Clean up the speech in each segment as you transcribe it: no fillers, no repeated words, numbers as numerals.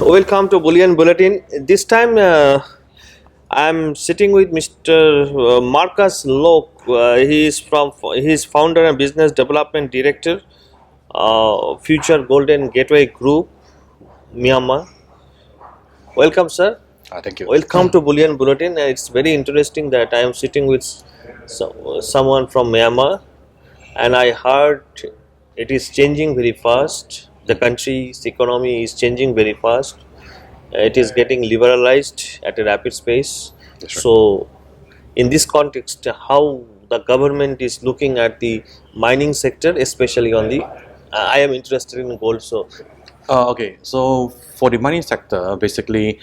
Welcome to Bullion Bulletin. This time I'm sitting with Mr. Marcus Loke. He is founder and business development director, Future Golden Gateway Group, Myanmar. Welcome, sir. Thank you. Welcome to Bullion Bulletin. It's very interesting that I am sitting with someone from Myanmar, and I heard it is changing very fast. The country's economy is changing very fast. It is getting liberalized at a rapid pace. That's right. So, in this context, how the government is looking at the mining sector, especially on the, I am interested in gold. So, Okay, so for the mining sector, basically,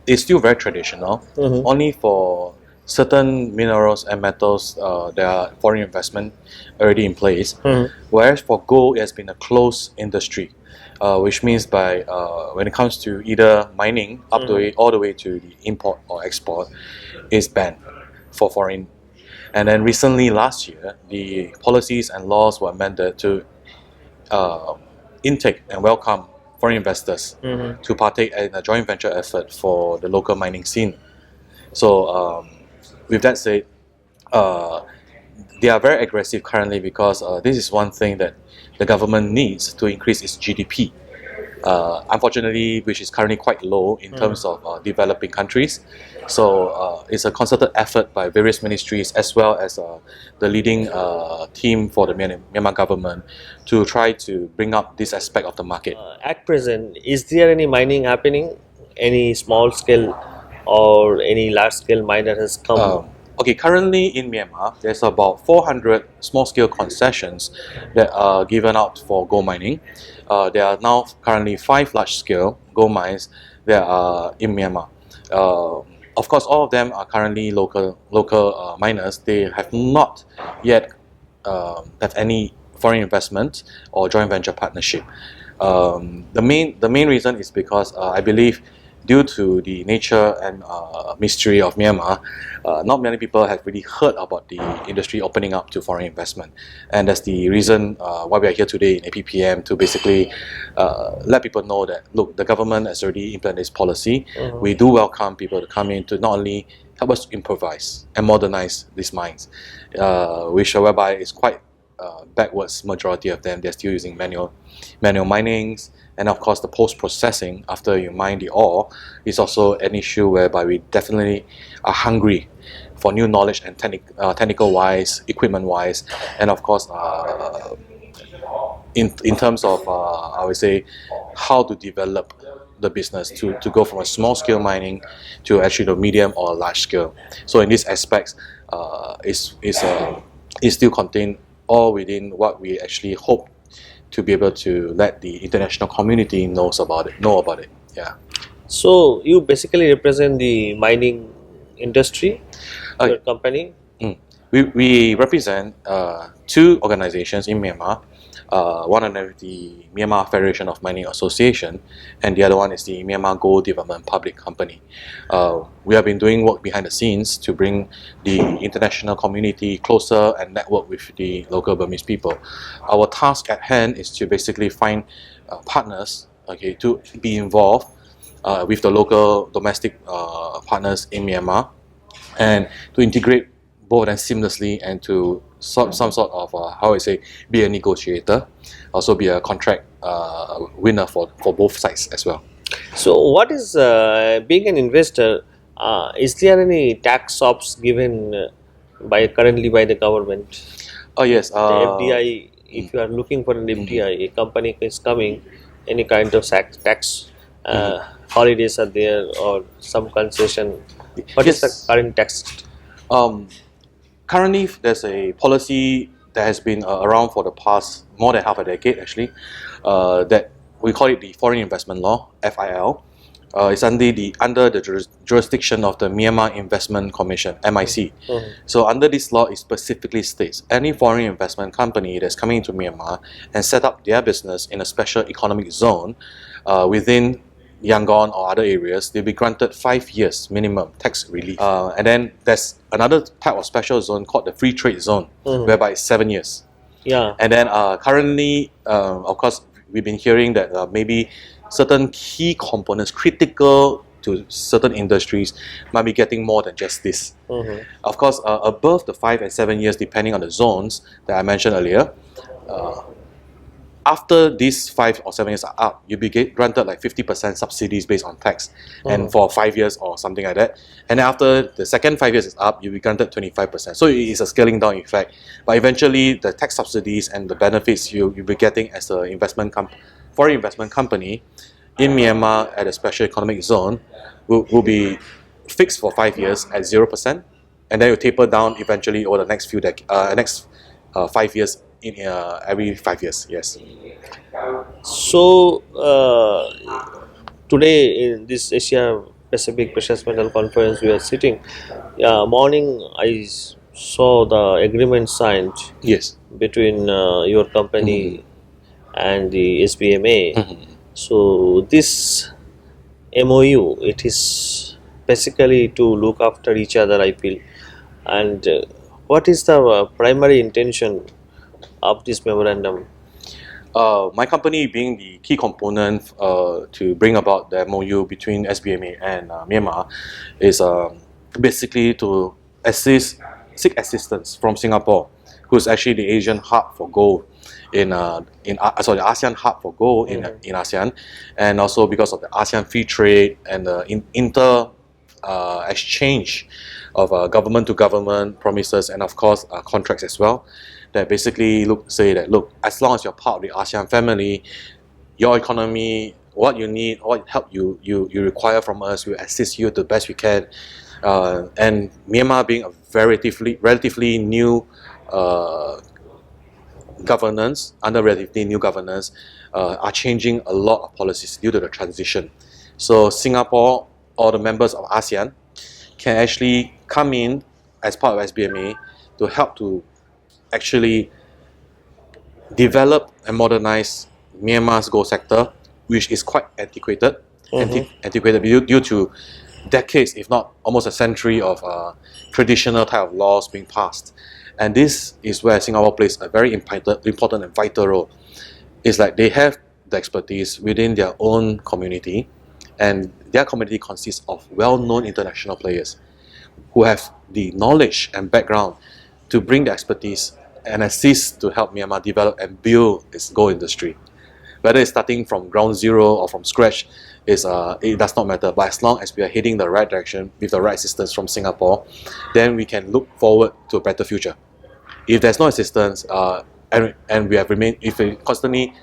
it's still very traditional. Only for certain minerals and metals, there are foreign investment already in place. Whereas for gold, it has been a closed industry, which means by when it comes to either mining all the way to the import or export, is banned for foreign. And then recently, last year, the policies and laws were amended to intake and welcome foreign investors to partake in a joint venture effort for the local mining scene. So, with that said, they are very aggressive currently because this is one thing that the government needs to increase its GDP. Unfortunately, which is currently quite low in terms of developing countries. So it's a concerted effort by various ministries as well as the leading team for the Myanmar government to try to bring up this aspect of the market. at present, is there any mining happening? Any small scale or any large scale mine that has come? Okay, currently in Myanmar, there's about 400 small-scale concessions that are given out for gold mining. There are now currently 5 large-scale gold mines that are in Myanmar. Of course, all of them are currently local miners. They have not yet have any foreign investment or joint venture partnership. The main reason is because I believe, due to the nature and mystery of Myanmar, not many people have really heard about the industry opening up to foreign investment. And that's the reason why we are here today in APPM, to basically let people know that, look, the government has already implemented this policy. We do welcome people to come in to not only help us to improvise and modernize these mines, whereby it's quite backwards. Majority of them, they're still using manual minings. And of course, the post-processing after you mine the ore is also an issue whereby we definitely are hungry for new knowledge and technical-wise, equipment-wise, and of course, in terms of, I would say, how to develop the business to go from a small-scale mining to actually the medium or large scale. So in these aspects, is still contained all within what we actually hope to be able to let the international community know about it. Yeah. So you basically represent the mining industry, your company. We represent 2 organizations in Myanmar. One of them is the Myanmar Federation of Mining Association, and the other one is the Myanmar Gold Development Public Company. We have been doing work behind the scenes to bring the international community closer and network with the local Burmese people. Our task at hand is to basically find partners, okay, to be involved with the local domestic partners in Myanmar, and to integrate both and seamlessly, and to some sort of be a negotiator, also be a contract winner for both sides as well. So, what is being an investor? Is there any tax ops given currently by the government? Oh yes, The FDI. If you are looking for an FDI, a company is coming, any kind of tax holidays are there or some concession. What is the current tax? Currently, there's a policy that has been around for the past more than half a decade, actually, that we call it the Foreign Investment Law, FIL. It's under the jurisdiction of the Myanmar Investment Commission, MIC. So under this law, it specifically states any foreign investment company that's coming into Myanmar and set up their business in a special economic zone within Yangon or other areas, they'll be granted 5 years minimum tax relief. And then there's another type of special zone called the free trade zone, whereby it's 7 years. Yeah. And then currently, of course, we've been hearing that maybe certain key components critical to certain industries might be getting more than just this. Of course, above the 5 and 7 years, depending on the zones that I mentioned earlier, after these 5 or 7 years are up, you'll be granted like 50% subsidies based on tax, and for 5 years or something like that. And after the second 5 years is up, you'll be granted 25%. So it is a scaling down effect. But eventually, the tax subsidies and the benefits you'll be getting as an foreign investment company in Myanmar at a special economic zone will be fixed for 5 years at 0%, and then it will taper down eventually over the next 5 years. In every 5 years, yes. So today in this Asia Pacific Precious Metal Conference we are sitting. Morning I saw the agreement signed Yes. between your company and the SBMA. So this MOU, it is basically to look after each other, I feel. And what is the primary intention of this memorandum? My company being the key component to bring about the MOU between SBMA and Myanmar is basically to seek assistance from Singapore, who's actually the Asian hub for gold the ASEAN hub for gold in ASEAN, and also because of the ASEAN free trade and the exchange of government to government promises and of course contracts as well, that basically say that look, as long as you're part of the ASEAN family, your economy, what you need, what help you require from us, we assist you the best we can. And Myanmar being a relatively new governance, under relatively new governance, are changing a lot of policies due to the transition. So Singapore or the members of ASEAN can actually come in as part of SBMA to help to actually develop and modernize Myanmar's gold sector, which is quite antiquated due to decades, if not almost a century of traditional type of laws being passed. And this is where Singapore plays a very important and vital role. It's like they have the expertise within their own community, and their community consists of well-known international players who have the knowledge and background to bring the expertise and assist to help Myanmar develop and build its gold industry. Whether it's starting from ground zero or from scratch, it does not matter. But as long as we are heading the right direction with the right assistance from Singapore, then we can look forward to a better future. If there's no assistance and if we constantly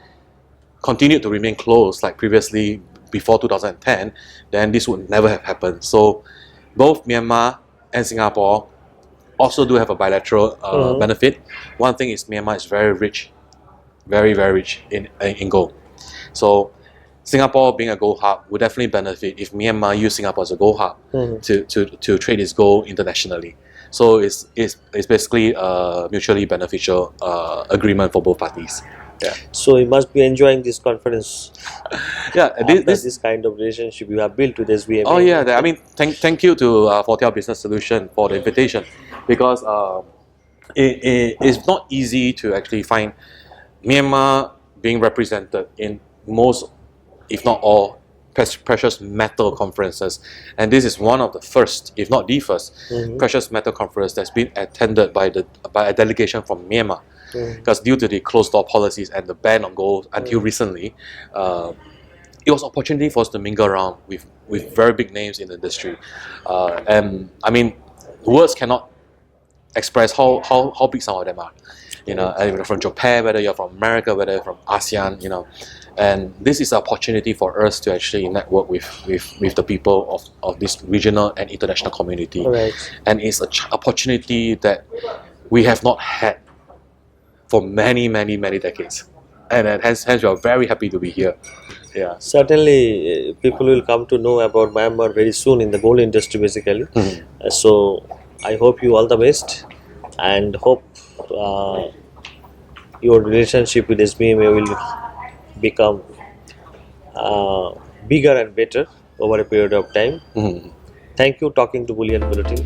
continue to remain close like previously before 2010, then this would never have happened. So both Myanmar and Singapore also do have a bilateral benefit. One thing is Myanmar is very rich, very rich in gold. So Singapore being a gold hub would definitely benefit if Myanmar use Singapore as a gold hub to trade its gold internationally. So it's basically a mutually beneficial agreement for both parties. Yeah. So you must be enjoying this conference. Yeah, this kind of relationship you have built with SBMA. Oh yeah, I mean, thank you to Fortel Business Solution for the invitation, because it's not easy to actually find Myanmar being represented in most, if not all, precious metal conferences, and this is one of the first, if not the first, precious metal conference that's been attended by a delegation from Myanmar. Because due to the closed door policies and the ban on gold until recently, it was an opportunity for us to mingle around with very big names in the industry. And I mean, words cannot express how big some of them are. You know, either from Japan, whether you're from America, whether you're from ASEAN, you know. And this is an opportunity for us to actually network with the people of this regional and international community. Right. And it's an opportunity that we have not had for many decades, and hence we are very happy to be here. Yeah. Certainly, people will come to know about Myanmar very soon in the gold industry, basically. So I hope you all the best, and hope your relationship with SBMA will become bigger and better over a period of time. Thank you. Talking to Bullion Bulletin.